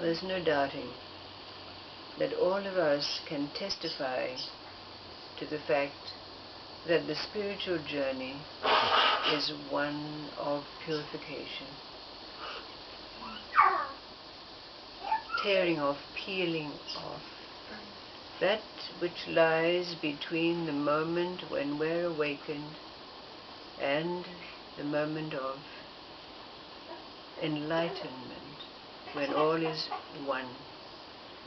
There's no doubting that all of us can testify to the fact that the spiritual journey is one of purification, tearing off, peeling off that which lies between the moment when we're awakened and the moment of enlightenment, when all is one.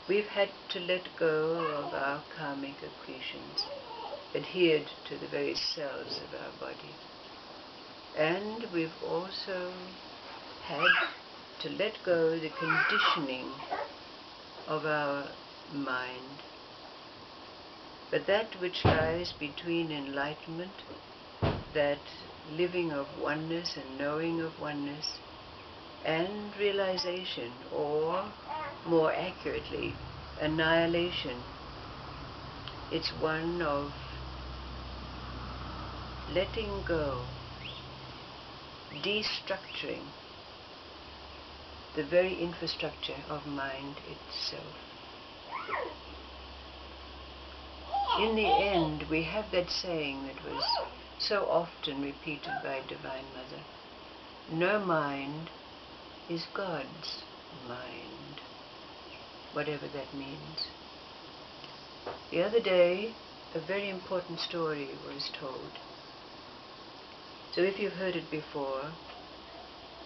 We've had to let go of our karmic accretions, adhered to the very cells of our body. And we've also had to let go the conditioning of our mind. But that which lies between enlightenment, that living of oneness and knowing of oneness, and realization, or more accurately, annihilation, it's one of letting go, destructuring the very infrastructure of mind itself. In the end, we have that saying that was so often repeated by Divine Mother: no mind is God's mind, whatever that means. The other day, a very important story was told. So if you've heard it before,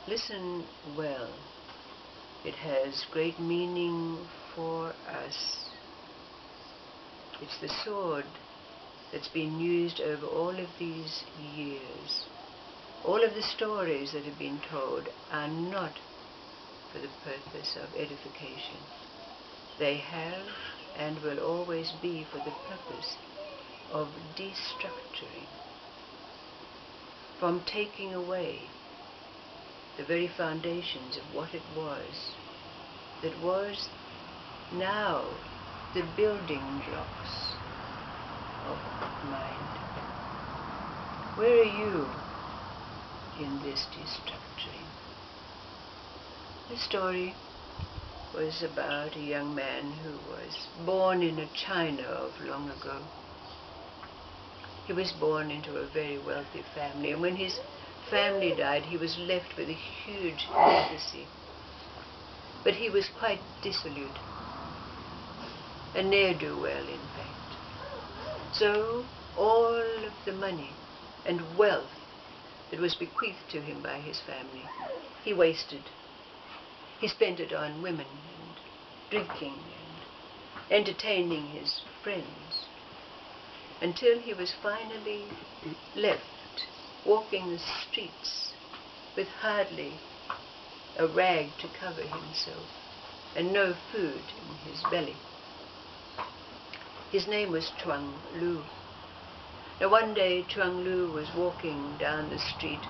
listen well. It has great meaning for us. It's the sword that's been used over all of these years. All of the stories that have been told are not for the purpose of edification. They have and will always be for the purpose of destructuring, from taking away the very foundations of what it was that was now the building blocks of mind. Where are you in this destructuring? The story was about a young man who was born in a China of long ago. He was born into a very wealthy family, and when his family died, he was left with a huge legacy. But he was quite dissolute, a ne'er-do-well, in fact. So all of the money and wealth that was bequeathed to him by his family, he wasted. He spent it on women and drinking and entertaining his friends, until he was finally left walking the streets with hardly a rag to cover himself and no food in his belly. His name was Chuang Lu. Now one day Chuang Lu was walking down the street,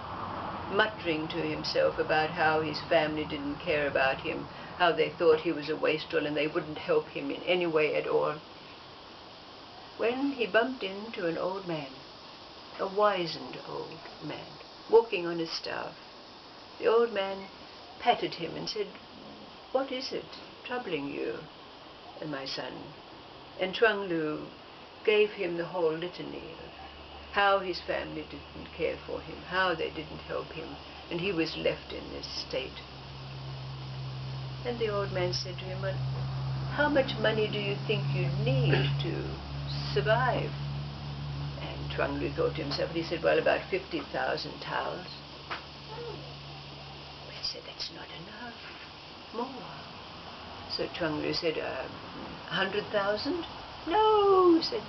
muttering to himself about how his family didn't care about him, how they thought he was a wastrel and they wouldn't help him in any way at all, when he bumped into an old man, a wizened old man, walking on his staff. The old man patted him and said, "What is it troubling you, my son?" And Chuang Lu gave him the whole litany of how his family didn't care for him, how they didn't help him, and he was left in this state. And the old man said to him, "Well, how much money do you think you need to survive?" And Chuang Lu thought to himself, he said, "Well, about 50,000 taels." He said, "That's not enough. More." So Chuang Lu said, 100,000? "No," said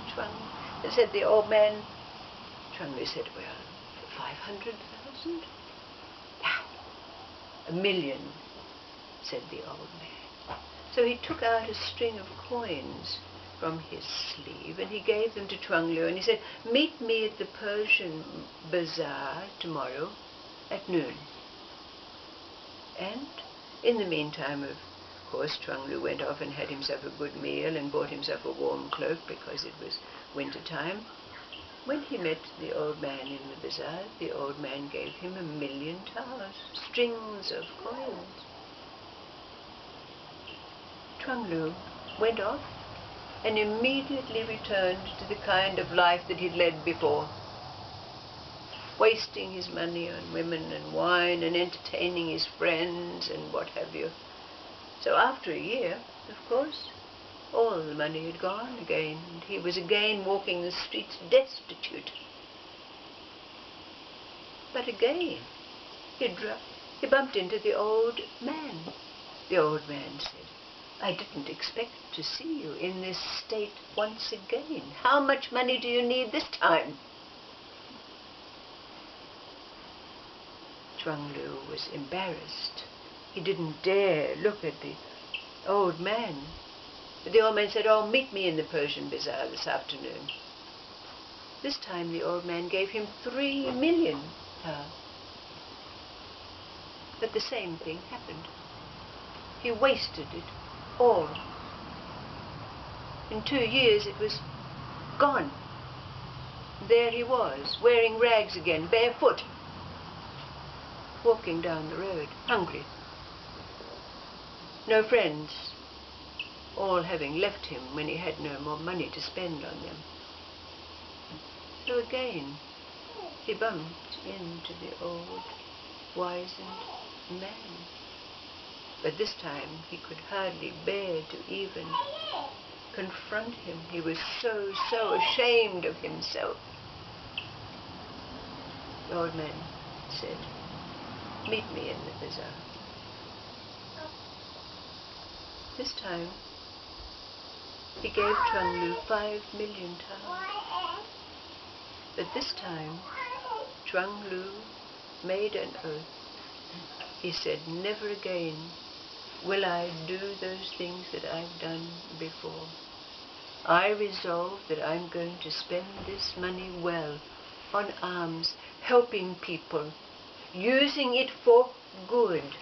the old man. Chuang Lu said, "Well, 500,000? "Now, 1,000,000, said the old man. So he took out a string of coins from his sleeve and he gave them to Chuang Lu and he said, "Meet me at the Persian bazaar tomorrow at noon." And in the meantime, of course, Chuang Lu went off and had himself a good meal and bought himself a warm cloak because it was winter time. When he met the old man in the bazaar, the old man gave him 1,000,000 taels, strings of coins. Chuang Lu went off and immediately returned to the kind of life that he'd led before, wasting his money on women and wine and entertaining his friends and what have you. So after a year, of course, all the money had gone again, and he was again walking the streets destitute. But again, he bumped into the old man. The old man said, "I didn't expect to see you in this state once again. How much money do you need this time?" Chuang Lu was embarrassed. He didn't dare look at the old man. But the old man said, "Oh, meet me in the Persian Bazaar this afternoon." This time the old man gave him 3 million. But the same thing happened. He wasted it all. In 2 years it was gone. There he was, wearing rags again, barefoot, walking down the road, hungry. No friends, all having left him when he had no more money to spend on them. So again, he bumped into the old, wizened man. But this time he could hardly bear to even confront him. He was so ashamed of himself. The old man said, "Meet me in the bazaar." This time he gave Chuang Lu 5 million taels. But this time Chuang Lu made an oath. He said, "Never again will I do those things that I've done before. I resolve that I'm going to spend this money well, on alms, helping people, using it for good."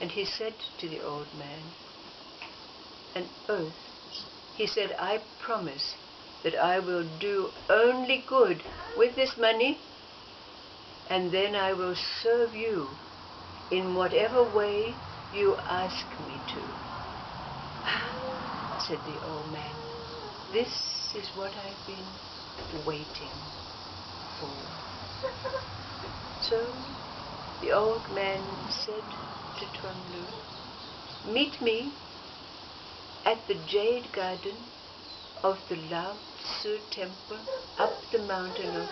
And he said to the old man, an oath. He said, "I promise that I will do only good with this money, and then I will serve you in whatever way you ask me to." Said the old man, "This is what I've been waiting for." So the old man said to Chuang Lu, "Meet me at the jade garden of the Lao Tzu temple up the mountain of